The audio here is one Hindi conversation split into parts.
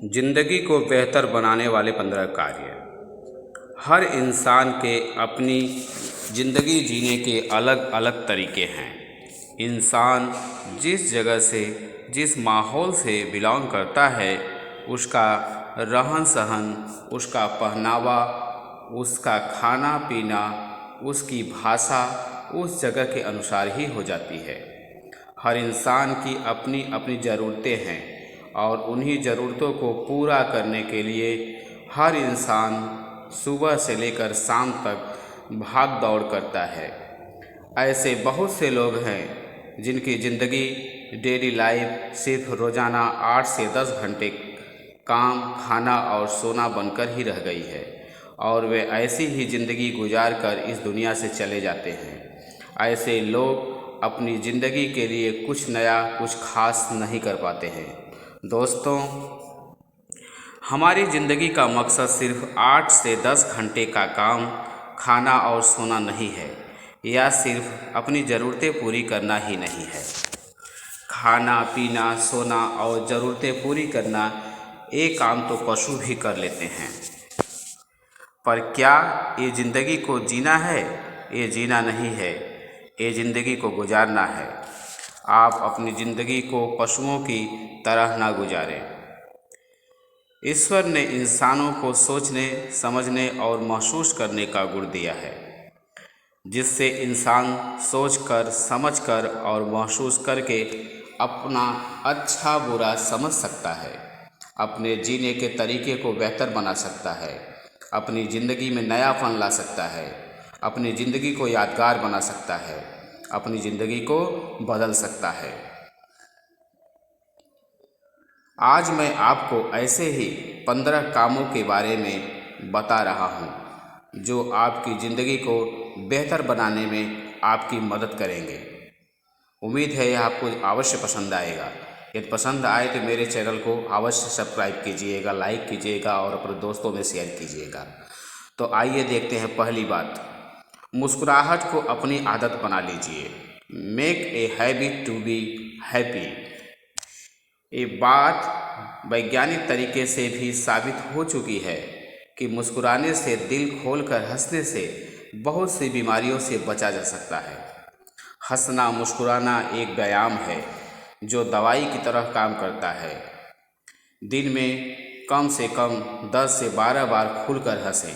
जिंदगी को बेहतर बनाने वाले 15 कार्य। हर इंसान के अपनी ज़िंदगी जीने के अलग अलग तरीके हैं। इंसान जिस जगह से, जिस माहौल से बिलोंग करता है, उसका रहन सहन, उसका पहनावा, उसका खाना पीना, उसकी भाषा उस जगह के अनुसार ही हो जाती है। हर इंसान की अपनी अपनी ज़रूरतें हैं और उन्हीं ज़रूरतों को पूरा करने के लिए हर इंसान सुबह से लेकर शाम तक भाग दौड़ करता है। ऐसे बहुत से लोग हैं जिनकी ज़िंदगी डेली लाइफ सिर्फ रोज़ाना 8 से 10 घंटे काम, खाना और सोना बनकर ही रह गई है और वे ऐसी ही ज़िंदगी गुजार कर इस दुनिया से चले जाते हैं। ऐसे लोग अपनी ज़िंदगी के लिए कुछ नया, कुछ खास नहीं कर पाते हैं। दोस्तों, हमारी ज़िंदगी का मकसद सिर्फ 8 से 10 घंटे का काम, खाना और सोना नहीं है, या सिर्फ अपनी ज़रूरतें पूरी करना ही नहीं है। खाना पीना, सोना और ज़रूरतें पूरी करना एक काम तो पशु भी कर लेते हैं, पर क्या ये ज़िंदगी को जीना है? ये जीना नहीं है, ये ज़िंदगी को गुजारना है। आप अपनी ज़िंदगी को पशुओं की तरह ना गुजारें। ईश्वर ने इंसानों को सोचने, समझने और महसूस करने का गुण दिया है, जिससे इंसान सोचकर, समझकर और महसूस करके अपना अच्छा बुरा समझ सकता है, अपने जीने के तरीके को बेहतर बना सकता है, अपनी ज़िंदगी में नयापन ला सकता है, अपनी ज़िंदगी को यादगार बना सकता है, अपनी ज़िंदगी को बदल सकता है। आज मैं आपको ऐसे ही 15 कामों के बारे में बता रहा हूँ जो आपकी ज़िंदगी को बेहतर बनाने में आपकी मदद करेंगे। उम्मीद है यह आपको अवश्य पसंद आएगा। यदि पसंद आए तो मेरे चैनल को अवश्य सब्सक्राइब कीजिएगा, लाइक कीजिएगा और अपने दोस्तों में शेयर कीजिएगा। तो आइए देखते हैं। पहली बात, मुस्कुराहट को अपनी आदत बना लीजिए। Make a habit to be happy. ये बात वैज्ञानिक तरीके से भी साबित हो चुकी है कि मुस्कुराने से, दिल खोलकर हंसने से बहुत सी बीमारियों से बचा जा सकता है। हंसना, मुस्कुराना एक व्यायाम है जो दवाई की तरह काम करता है। दिन में कम से कम 10 से 12 बार खुलकर हंसें।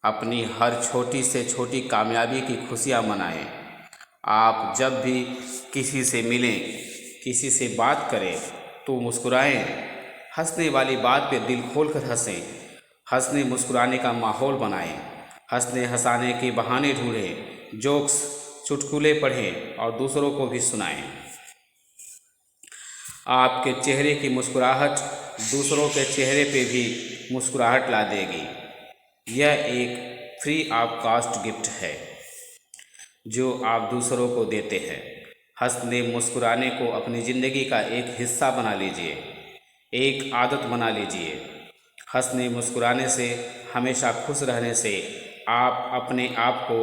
अपनी हर छोटी से छोटी कामयाबी की खुशियाँ मनाएं। आप जब भी किसी से मिलें, किसी से बात करें तो मुस्कुराएं। हंसने वाली बात पे दिल खोलकर हंसें। हंसने मुस्कुराने का माहौल बनाएं। हंसने हंसाने के बहाने ढूंढें। जोक्स, चुटकुले पढ़ें और दूसरों को भी सुनाएं। आपके चेहरे की मुस्कुराहट दूसरों के चेहरे पे भी मुस्कुराहट ला देगी। यह एक फ्री ऑफ कॉस्ट गिफ्ट है जो आप दूसरों को देते हैं। हंसने मुस्कुराने को अपनी ज़िंदगी का एक हिस्सा बना लीजिए, एक आदत बना लीजिए। हंसने मुस्कुराने से, हमेशा खुश रहने से आप अपने आप को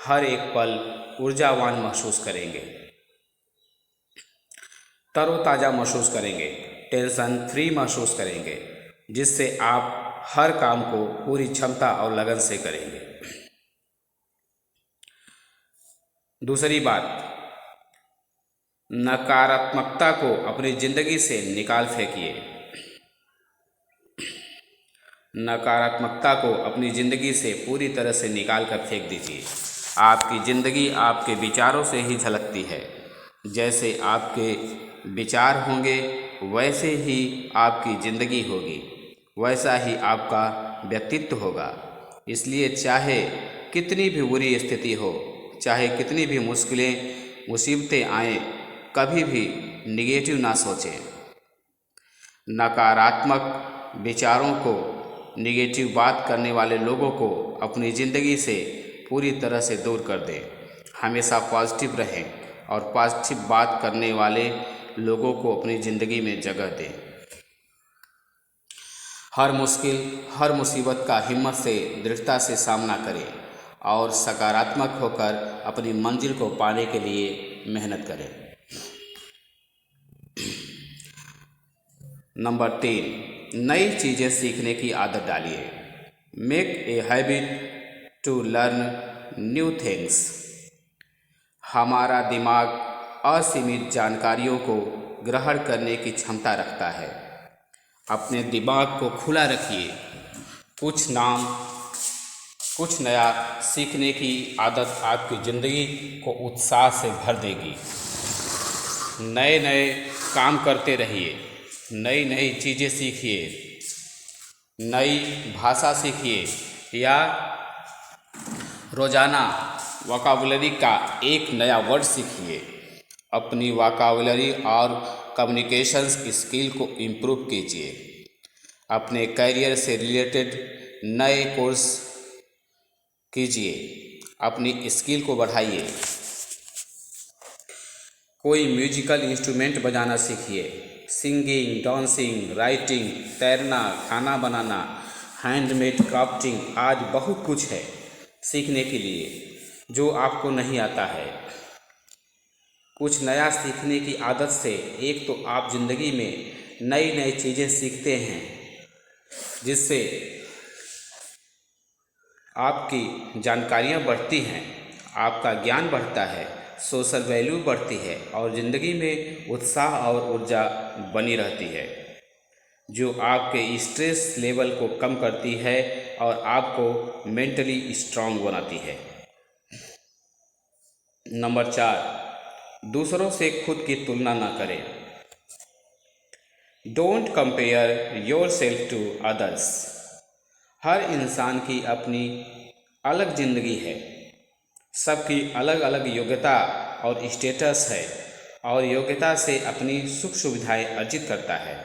हर एक पल ऊर्जावान महसूस करेंगे, तरोताज़ा महसूस करेंगे, टेंशन फ्री महसूस करेंगे, जिससे आप हर काम को पूरी क्षमता और लगन से करेंगे। दूसरी बात, नकारात्मकता को अपनी ज़िंदगी से निकाल फेंकिए। नकारात्मकता को अपनी ज़िंदगी से पूरी तरह से निकाल कर फेंक दीजिए। आपकी ज़िंदगी आपके विचारों से ही झलकती है। जैसे आपके विचार होंगे वैसे ही आपकी ज़िंदगी होगी, वैसा ही आपका व्यक्तित्व होगा। इसलिए चाहे कितनी भी बुरी स्थिति हो, चाहे कितनी भी मुसीबतें आएँ, कभी भी निगेटिव ना सोचें। नकारात्मक विचारों को, निगेटिव बात करने वाले लोगों को अपनी ज़िंदगी से पूरी तरह से दूर कर दें। हमेशा पॉजिटिव रहें और पॉजिटिव बात करने वाले लोगों को अपनी ज़िंदगी में जगह दें। हर मुश्किल, हर मुसीबत का हिम्मत से, दृढ़ता से सामना करें और सकारात्मक होकर अपनी मंजिल को पाने के लिए मेहनत करें। नंबर 3, नई चीज़ें सीखने की आदत डालिए। Make a habit to learn new things. हमारा दिमाग असीमित जानकारियों को ग्रहण करने की क्षमता रखता है। अपने दिमाग को खुला रखिए। कुछ नया सीखने की आदत आपकी ज़िंदगी को उत्साह से भर देगी। नए नए काम करते रहिए, नई नई चीज़ें सीखिए, नई भाषा सीखिए या रोज़ाना वोकैबुलरी का एक नया वर्ड सीखिए। अपनी वोकैबुलरी और कम्युनिकेशंस स्किल को इम्प्रूव कीजिए। अपने करियर से रिलेटेड नए कोर्स कीजिए, अपनी स्किल को बढ़ाइए। कोई म्यूजिकल इंस्ट्रूमेंट बजाना सीखिए। सिंगिंग, डांसिंग, राइटिंग, तैरना, खाना बनाना, हैंडमेड क्राफ्टिंग आदि बहुत कुछ है सीखने के लिए जो आपको नहीं आता है। कुछ नया सीखने की आदत से एक तो आप ज़िंदगी में नई नई चीज़ें सीखते हैं जिससे आपकी जानकारियाँ बढ़ती हैं, आपका ज्ञान बढ़ता है, सोशल वैल्यू बढ़ती है और ज़िंदगी में उत्साह और ऊर्जा बनी रहती है जो आपके स्ट्रेस लेवल को कम करती है और आपको मेंटली स्ट्रांग बनाती है। नंबर 4, दूसरों से खुद की तुलना न करें। Don't compare yourself to others. हर इंसान की अपनी अलग ज़िंदगी है, सबकी अलग अलग योग्यता और स्टेटस है और योग्यता से अपनी सुख सुविधाएं अर्जित करता है।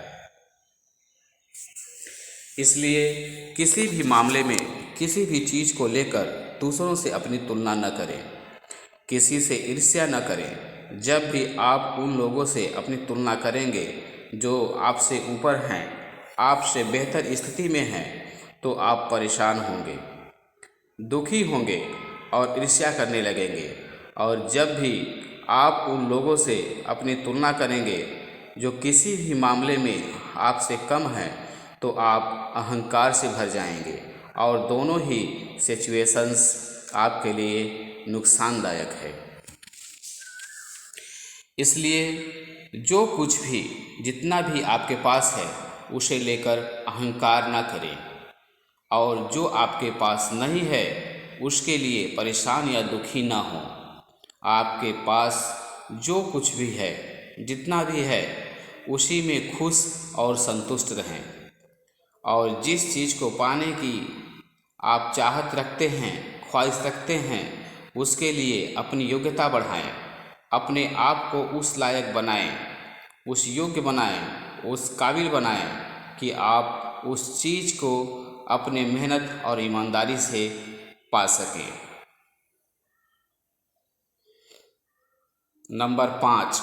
इसलिए किसी भी मामले में किसी भी चीज़ को लेकर दूसरों से अपनी तुलना न करें, किसी से ईर्ष्या न करें। जब भी आप उन लोगों से अपनी तुलना करेंगे जो आपसे ऊपर हैं, आपसे बेहतर स्थिति में हैं, तो आप परेशान होंगे, दुखी होंगे और ईर्ष्या करने लगेंगे। और जब भी आप उन लोगों से अपनी तुलना करेंगे जो किसी भी मामले में आपसे कम हैं, तो आप अहंकार से भर जाएंगे और दोनों ही सिचुएशंस आपके लिए नुकसानदायक है। इसलिए जो कुछ भी जितना भी आपके पास है उसे लेकर अहंकार ना करें और जो आपके पास नहीं है उसके लिए परेशान या दुखी ना हो। आपके पास जो कुछ भी है, जितना भी है, उसी में खुश और संतुष्ट रहें और जिस चीज़ को पाने की आप चाहत रखते हैं, ख्वाहिश रखते हैं, उसके लिए अपनी योग्यता बढ़ाएं, अपने आप को उस लायक बनाएं, उस योग्य बनाएं, उस काबिल बनाएं कि आप उस चीज़ को अपने मेहनत और ईमानदारी से पा सकें। नंबर 5,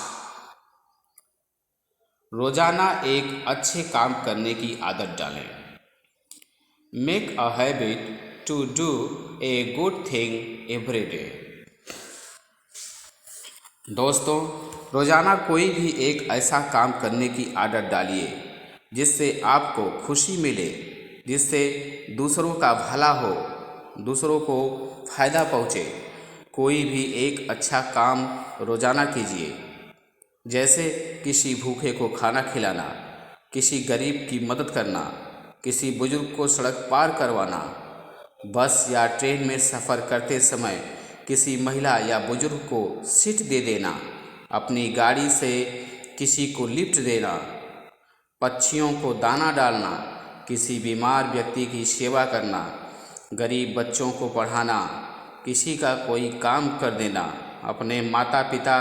रोज़ाना एक अच्छे काम करने की आदत डालें। Make a habit to do a good thing every day. दोस्तों, रोज़ाना कोई भी एक ऐसा काम करने की आदत डालिए जिससे आपको खुशी मिले, जिससे दूसरों का भला हो, दूसरों को फ़ायदा पहुँचे। कोई भी एक अच्छा काम रोज़ाना कीजिए, जैसे किसी भूखे को खाना खिलाना, किसी गरीब की मदद करना, किसी बुजुर्ग को सड़क पार करवाना, बस या ट्रेन में सफ़र करते समय किसी महिला या बुजुर्ग को सीट दे देना, अपनी गाड़ी से किसी को लिफ्ट देना, पक्षियों को दाना डालना, किसी बीमार व्यक्ति की सेवा करना, गरीब बच्चों को पढ़ाना, किसी का कोई काम कर देना, अपने माता पिता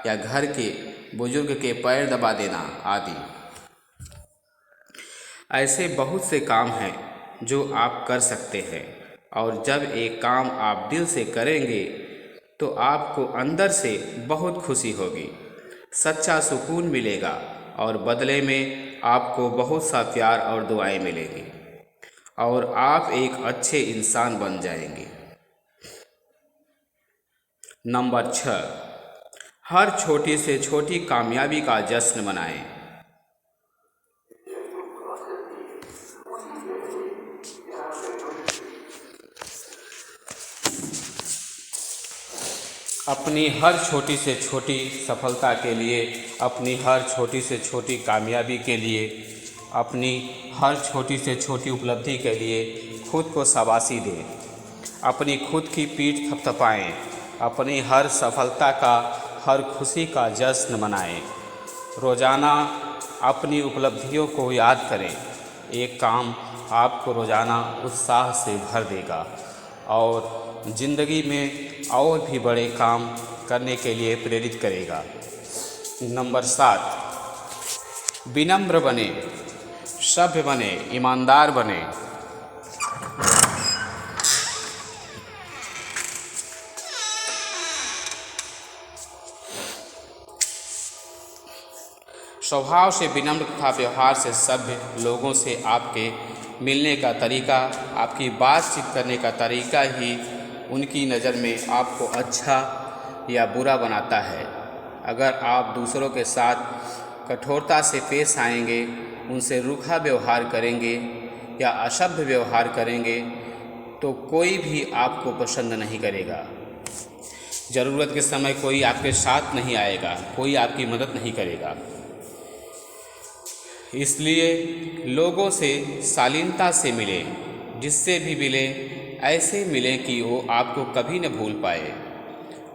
या घर के बुजुर्ग के पैर दबा देना आदि। ऐसे बहुत से काम हैं जो आप कर सकते हैं और जब एक काम आप दिल से करेंगे तो आपको अंदर से बहुत खुशी होगी, सच्चा सुकून मिलेगा और बदले में आपको बहुत सा प्यार और दुआएं मिलेंगी और आप एक अच्छे इंसान बन जाएंगे। नंबर 6, हर छोटी से छोटी कामयाबी का जश्न मनाएं। अपनी हर छोटी से छोटी सफलता के लिए, अपनी हर छोटी से छोटी कामयाबी के लिए, अपनी हर छोटी से छोटी उपलब्धि के लिए खुद को शाबाशी दें। अपनी खुद की पीठ थपथपाएं। अपनी हर सफलता का, हर खुशी का जश्न मनाएं। रोज़ाना अपनी उपलब्धियों को याद करें। एक काम आपको रोज़ाना उत्साह से भर देगा और ज़िंदगी में और भी बड़े काम करने के लिए प्रेरित करेगा। नंबर 7, विनम्र बने, सभ्य बने, ईमानदार बने। स्वभाव से विनम्र तथा व्यवहार से सभ्य लोगों से आपके मिलने का तरीका, आपकी बातचीत करने का तरीका ही उनकी नज़र में आपको अच्छा या बुरा बनाता है। अगर आप दूसरों के साथ कठोरता से पेश आएंगे, उनसे रूखा व्यवहार करेंगे या असभ्य व्यवहार करेंगे तो कोई भी आपको पसंद नहीं करेगा। ज़रूरत के समय कोई आपके साथ नहीं आएगा, कोई आपकी मदद नहीं करेगा। इसलिए लोगों से शालीनता से मिलें, जिससे भी मिलें ऐसे मिलें कि वो आपको कभी न भूल पाए।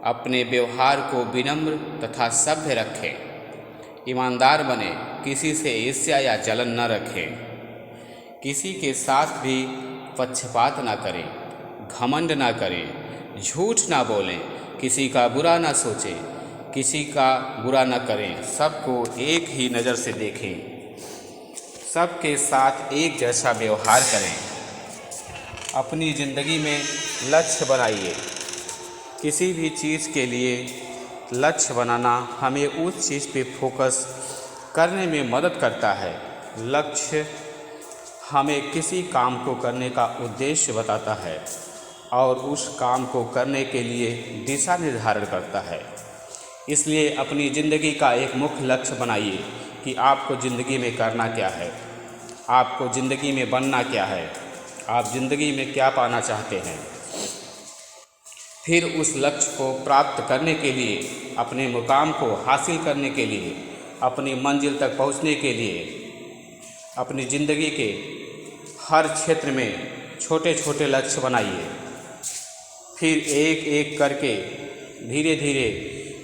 अपने व्यवहार को विनम्र तथा सभ्य रखें। ईमानदार बने, किसी से ईर्ष्या या जलन न रखें। किसी के साथ भी पक्षपात न करें, घमंड न करें, झूठ ना बोलें, किसी का बुरा ना सोचें, किसी का बुरा न करें, सबको एक ही नज़र से देखें, सबके साथ एक जैसा व्यवहार करें। अपनी ज़िंदगी में लक्ष्य बनाइए। किसी भी चीज़ के लिए लक्ष्य बनाना हमें उस चीज़ पे फोकस करने में मदद करता है। लक्ष्य हमें किसी काम को करने का उद्देश्य बताता है और उस काम को करने के लिए दिशा निर्धारण करता है। इसलिए अपनी ज़िंदगी का एक मुख्य लक्ष्य बनाइए कि आपको ज़िंदगी में करना क्या है, आपको ज़िंदगी में बनना क्या है, आप ज़िंदगी में क्या पाना चाहते हैं। फिर उस लक्ष्य को प्राप्त करने के लिए, अपने मुकाम को हासिल करने के लिए, अपनी मंजिल तक पहुंचने के लिए अपनी ज़िंदगी के हर क्षेत्र में छोटे छोटे लक्ष्य बनाइए। फिर एक एक करके धीरे धीरे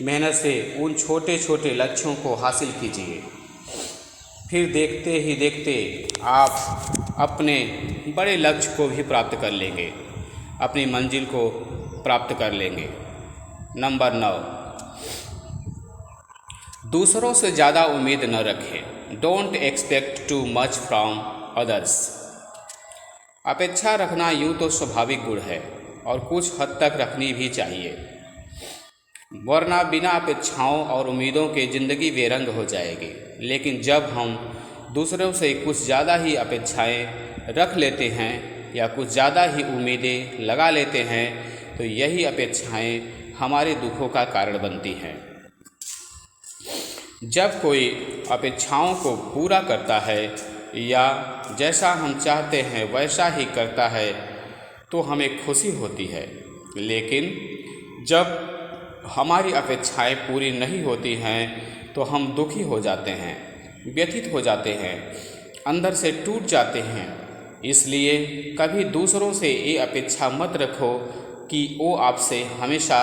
मेहनत से उन छोटे छोटे लक्ष्यों को हासिल कीजिए। फिर देखते ही देखते आप अपने बड़े लक्ष्य को भी प्राप्त कर लेंगे, अपनी मंजिल को प्राप्त कर लेंगे। नंबर 9, दूसरों से ज़्यादा उम्मीद न रखें। Don't expect too much from others. अपेक्षा रखना यूँ तो स्वाभाविक गुण है और कुछ हद तक रखनी भी चाहिए, वरना बिना अपेक्षाओं और उम्मीदों के ज़िंदगी बेरंग हो जाएगी। लेकिन जब हम दूसरों से कुछ ज़्यादा ही अपेक्षाएं रख लेते हैं या कुछ ज़्यादा ही उम्मीदें लगा लेते हैं तो यही अपेक्षाएं हमारे दुखों का कारण बनती हैं। जब कोई अपेक्षाओं को पूरा करता है या जैसा हम चाहते हैं वैसा ही करता है तो हमें खुशी होती है, लेकिन जब हमारी अपेक्षाएं पूरी नहीं होती हैं तो हम दुखी हो जाते हैं, व्यथित हो जाते हैं, अंदर से टूट जाते हैं। इसलिए कभी दूसरों से ये अपेक्षा मत रखो कि वो आपसे हमेशा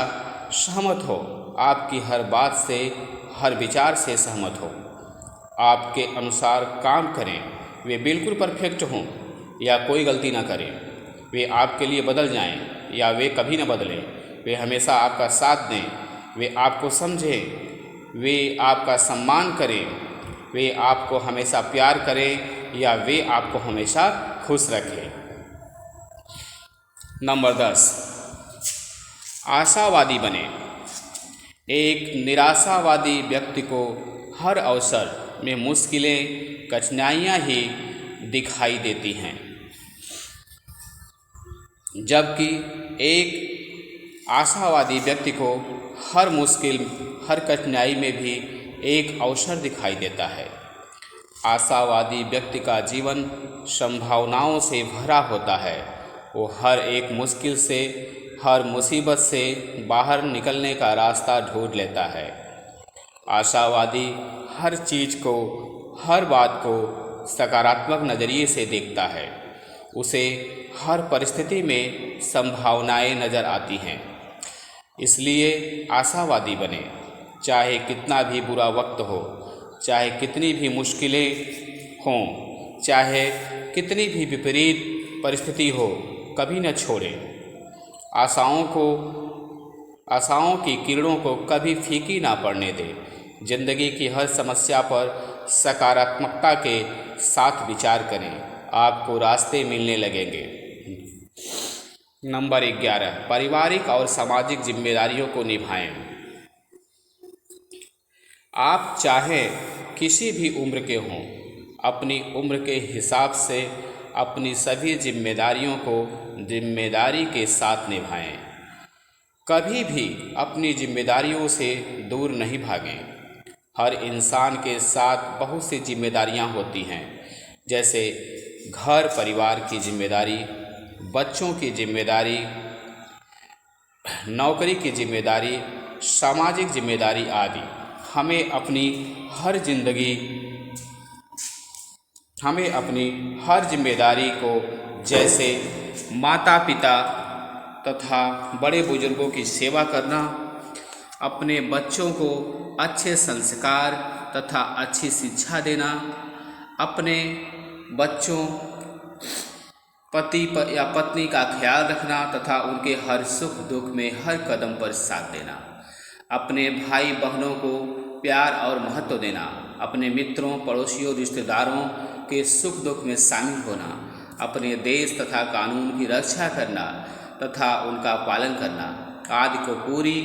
सहमत हो, आपकी हर बात से, हर विचार से सहमत हो, आपके अनुसार काम करें, वे बिल्कुल परफेक्ट हों या कोई गलती ना करें, वे आपके लिए बदल जाएं या वे कभी ना बदलें, वे हमेशा आपका साथ दें, वे आपको समझें, वे आपका सम्मान करें, वे आपको हमेशा प्यार करें या वे आपको हमेशा खुश रखें। नंबर 10, आशावादी बने। एक निराशावादी व्यक्ति को हर अवसर में मुश्किलें, कठिनाइयाँ ही दिखाई देती हैं, जबकि एक आशावादी व्यक्ति को हर मुश्किल, हर कठिनाई में भी एक अवसर दिखाई देता है। आशावादी व्यक्ति का जीवन संभावनाओं से भरा होता है। वो हर एक मुश्किल से, हर मुसीबत से बाहर निकलने का रास्ता ढूंढ लेता है। आशावादी हर चीज़ को, हर बात को सकारात्मक नज़रिए से देखता है। उसे हर परिस्थिति में संभावनाएं नज़र आती हैं। इसलिए आशावादी बने। चाहे कितना भी बुरा वक्त हो, चाहे कितनी भी मुश्किलें हों, चाहे कितनी भी विपरीत परिस्थिति हो, कभी न छोड़ें। आशाओं की किरणों को कभी फीकी ना पड़ने दें। जिंदगी की हर समस्या पर सकारात्मकता के साथ विचार करें, आपको रास्ते मिलने लगेंगे। नंबर 11, पारिवारिक और सामाजिक जिम्मेदारियों को निभाएं। आप चाहे किसी भी उम्र के हों, अपनी उम्र के हिसाब से अपनी सभी जिम्मेदारियों को जिम्मेदारी के साथ निभाएं। कभी भी अपनी जिम्मेदारियों से दूर नहीं भागें। हर इंसान के साथ बहुत सी जिम्मेदारियां होती हैं, जैसे घर परिवार की जिम्मेदारी, बच्चों की जिम्मेदारी, नौकरी की जिम्मेदारी, सामाजिक जिम्मेदारी आदि। हमें अपनी हर जिम्मेदारी को, जैसे माता पिता तथा बड़े बुजुर्गों की सेवा करना, अपने बच्चों को अच्छे संस्कार तथा अच्छी शिक्षा देना, अपने बच्चों, पति या पत्नी का ख्याल रखना तथा उनके हर सुख दुख में हर कदम पर साथ देना, अपने भाई बहनों को प्यार और महत्व देना, अपने मित्रों, पड़ोसियों, रिश्तेदारों के सुख दुख में शामिल होना, अपने देश तथा कानून की रक्षा करना तथा उनका पालन करना आदि को पूरी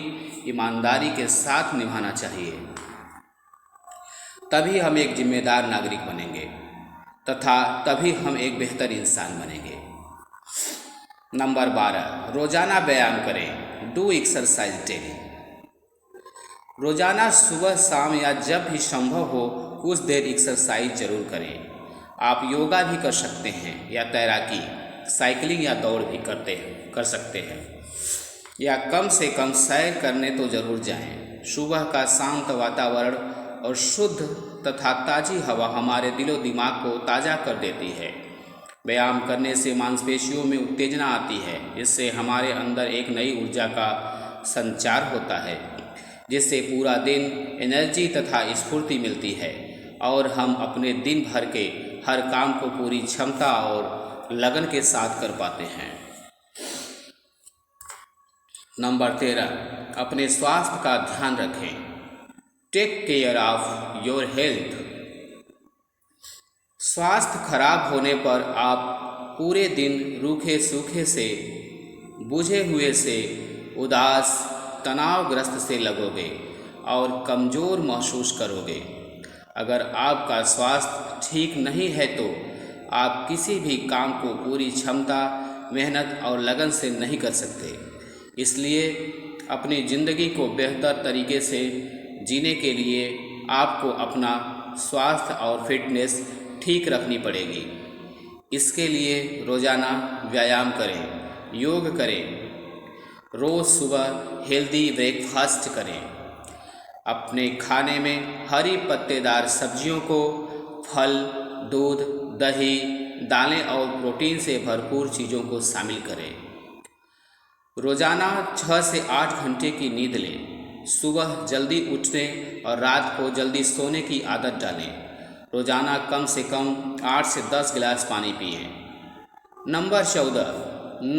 ईमानदारी के साथ निभाना चाहिए। तभी हम एक जिम्मेदार नागरिक बनेंगे तथा तभी हम एक बेहतर इंसान बनेंगे। नंबर 12, रोजाना व्यायाम करें। Do exercise daily. रोजाना सुबह शाम या जब भी संभव हो कुछ देर एक्सरसाइज जरूर करें। आप योगा भी कर सकते हैं या तैराकी, साइकिलिंग या दौड़ भी कर सकते हैं, या कम से कम सैर करने तो जरूर जाएं। सुबह का शांत वातावरण और शुद्ध तथा ताज़ी हवा हमारे दिलो दिमाग को ताज़ा कर देती है। व्यायाम करने से मांसपेशियों में उत्तेजना आती है, इससे हमारे अंदर एक नई ऊर्जा का संचार होता है, जिससे पूरा दिन एनर्जी तथा स्फूर्ति मिलती है और हम अपने दिन भर के हर काम को पूरी क्षमता और लगन के साथ कर पाते हैं। नंबर 13, अपने स्वास्थ्य का ध्यान रखें। Take care of your health. स्वास्थ्य खराब होने पर आप पूरे दिन रूखे सूखे से, बुझे हुए से, उदास, तनावग्रस्त से लगोगे और कमज़ोर महसूस करोगे। अगर आपका स्वास्थ्य ठीक नहीं है तो आप किसी भी काम को पूरी क्षमता, मेहनत और लगन से नहीं कर सकते। इसलिए अपनी ज़िंदगी को बेहतर तरीके से जीने के लिए आपको अपना स्वास्थ्य और फिटनेस ठीक रखनी पड़ेगी। इसके लिए रोज़ाना व्यायाम करें, योग करें, रोज़ सुबह हेल्दी ब्रेकफास्ट करें। अपने खाने में हरी पत्तेदार सब्जियों को, फल, दूध, दही, दालें और प्रोटीन से भरपूर चीज़ों को शामिल करें। रोज़ाना 6 से 8 घंटे की नींद लें। सुबह जल्दी उठने और रात को जल्दी सोने की आदत डालें। रोज़ाना कम से कम 8 से 10 गिलास पानी पिएं। नंबर 14,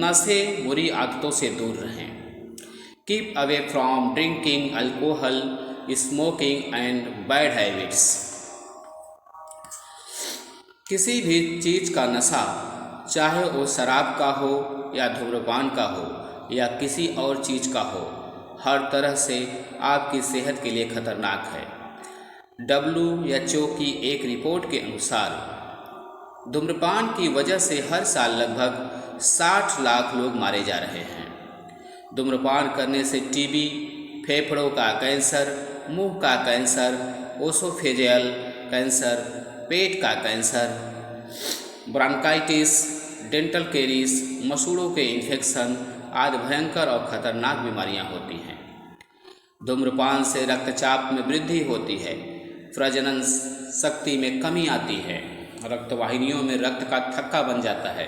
नशे बुरी आदतों से दूर रहें। Keep away from drinking, alcohol, smoking and bad habits. किसी भी चीज़ का नशा, चाहे वो शराब का हो या धूम्रपान का हो या किसी और चीज़ का हो, हर तरह से आपकी सेहत के लिए खतरनाक है। WHO की एक रिपोर्ट के अनुसार धूम्रपान की वजह से हर साल लगभग 60 लाख लोग मारे जा रहे हैं। धूम्रपान करने से टीबी, फेफड़ों का कैंसर, मुंह का कैंसर, ओसोफेजियल कैंसर, पेट का कैंसर, ब्रोंकाइटिस, डेंटल कैरीज, मसूड़ों के इन्फेक्शन, आदि भयंकर और खतरनाक बीमारियां होती हैं। धूम्रपान से रक्तचाप में वृद्धि होती है, प्रजनन शक्ति में कमी आती है, रक्तवाहिनियों में रक्त का थक्का बन जाता है।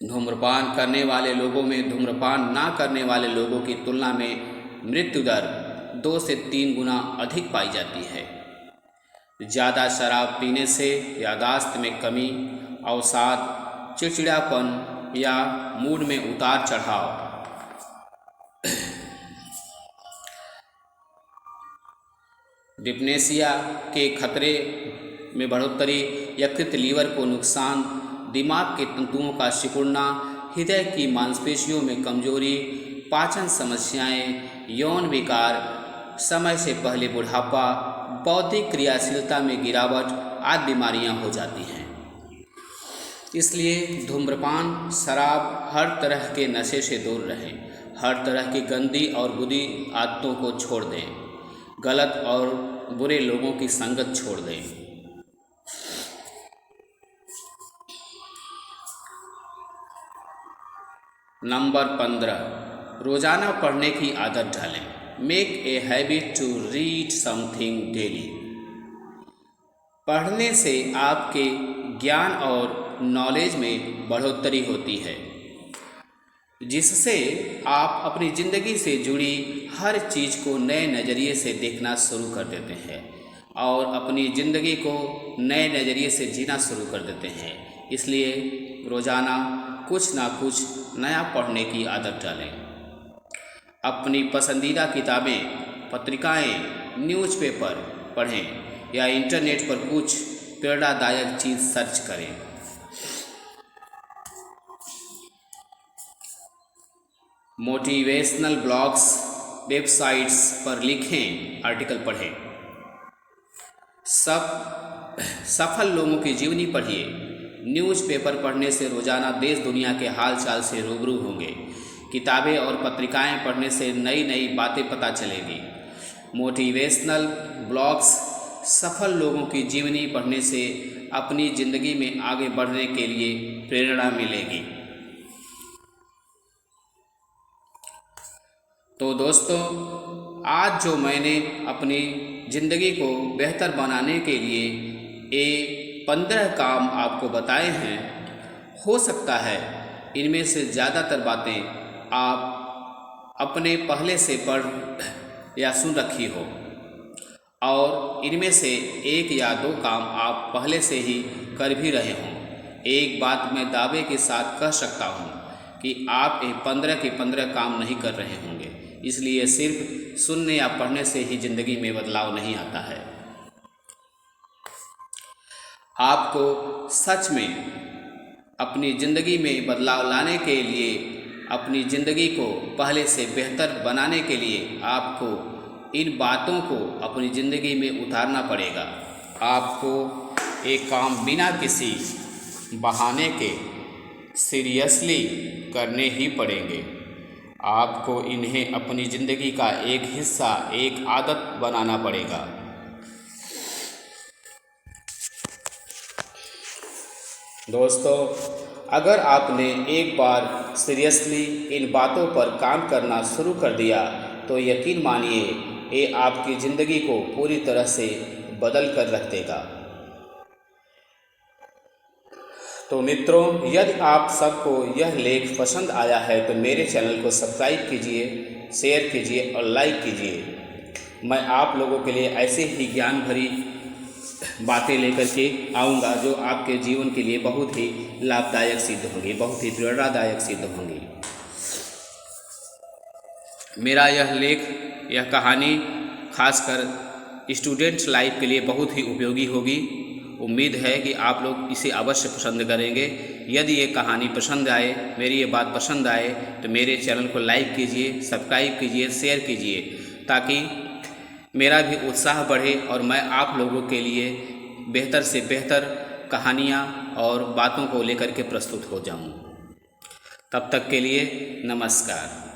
धूम्रपान करने वाले लोगों में धूम्रपान ना करने वाले लोगों की तुलना में मृत्यु दर 2 से 3 गुना अधिक पाई जाती है। ज़्यादा शराब पीने से यादाश्त में कमी, अवसाद, चिड़चिड़ापन या मूड में उतार चढ़ाव, डिप्नेशिया के खतरे में बढ़ोतरी, यकृत लीवर को नुकसान, दिमाग के तंतुओं का सिकुड़ना, हृदय की मांसपेशियों में कमजोरी, पाचन समस्याएं, यौन विकार, समय से पहले बुढ़ापा, बौद्धिक क्रियाशीलता में गिरावट आदि बीमारियां हो जाती हैं। इसलिए धूम्रपान, शराब, हर तरह के नशे से दूर रहें। हर तरह की गंदी और बुरी आदतों को छोड़ दें। गलत और बुरे लोगों की संगत छोड़ दें। नंबर 15, रोज़ाना पढ़ने की आदत डालें। Make a habit to read something daily. पढ़ने से आपके ज्ञान और नॉलेज में बढ़ोतरी होती है, जिससे आप अपनी ज़िंदगी से जुड़ी हर चीज़ को नए नज़रिए से देखना शुरू कर देते हैं और अपनी ज़िंदगी को नए नज़रिए से जीना शुरू कर देते हैं। इसलिए रोज़ाना कुछ ना कुछ नया पढ़ने की आदत डालें। अपनी पसंदीदा किताबें, पत्रिकाएं, न्यूज़पेपर पढ़ें या इंटरनेट पर कुछ प्रेरणादायक चीज़ सर्च करें। मोटिवेशनल ब्लॉग्स, वेबसाइट्स पर लिखें, आर्टिकल पढ़ें। सफल लोगों की जीवनी पढ़िए। न्यूज़पेपर पढ़ने से रोज़ाना देश दुनिया के हाल चाल से रूबरू होंगे। किताबें और पत्रिकाएं पढ़ने से नई नई बातें पता चलेगी। मोटिवेशनल ब्लॉग्स, सफल लोगों की जीवनी पढ़ने से अपनी ज़िंदगी में आगे बढ़ने के लिए प्रेरणा मिलेगी। तो दोस्तों, आज जो मैंने अपनी ज़िंदगी को बेहतर बनाने के लिए ये 15 काम आपको बताए हैं, हो सकता है इनमें से ज़्यादातर बातें आप अपने पहले से पढ़ या सुन रखी हो और इनमें से 1 या 2 काम आप पहले से ही कर भी रहे हों। एक बात मैं दावे के साथ कह सकता हूँ कि आप ये 15 के 15 काम नहीं कर रहे होंगे। इसलिए सिर्फ सुनने या पढ़ने से ही ज़िंदगी में बदलाव नहीं आता है। आपको सच में अपनी ज़िंदगी में बदलाव लाने के लिए, अपनी ज़िंदगी को पहले से बेहतर बनाने के लिए आपको इन बातों को अपनी ज़िंदगी में उतारना पड़ेगा। आपको एक काम बिना किसी बहाने के सीरियसली करने ही पड़ेंगे। आपको इन्हें अपनी ज़िंदगी का एक हिस्सा, एक आदत बनाना पड़ेगा। दोस्तों, अगर आपने एक बार सीरियसली इन बातों पर काम करना शुरू कर दिया तो यकीन मानिए ये आपकी ज़िंदगी को पूरी तरह से बदल कर रख देगा। तो मित्रों, यदि आप सबको यह लेख पसंद आया है तो मेरे चैनल को सब्सक्राइब कीजिए, शेयर कीजिए और लाइक कीजिए। मैं आप लोगों के लिए ऐसे ही ज्ञान भरी बातें लेकर के आऊँगा जो आपके जीवन के लिए बहुत ही लाभदायक सिद्ध होंगी, बहुत ही प्रेरणादायक सिद्ध होंगी। मेरा यह लेख, यह कहानी खासकर स्टूडेंट्स लाइफ के लिए बहुत ही उपयोगी होगी। उम्मीद है कि आप लोग इसे अवश्य पसंद करेंगे। यदि ये कहानी पसंद आए, मेरी ये बात पसंद आए तो मेरे चैनल को लाइक कीजिए, सब्सक्राइब कीजिए, शेयर कीजिए, ताकि मेरा भी उत्साह बढ़े और मैं आप लोगों के लिए बेहतर से बेहतर कहानियाँ और बातों को लेकर के प्रस्तुत हो जाऊँ। तब तक के लिए नमस्कार।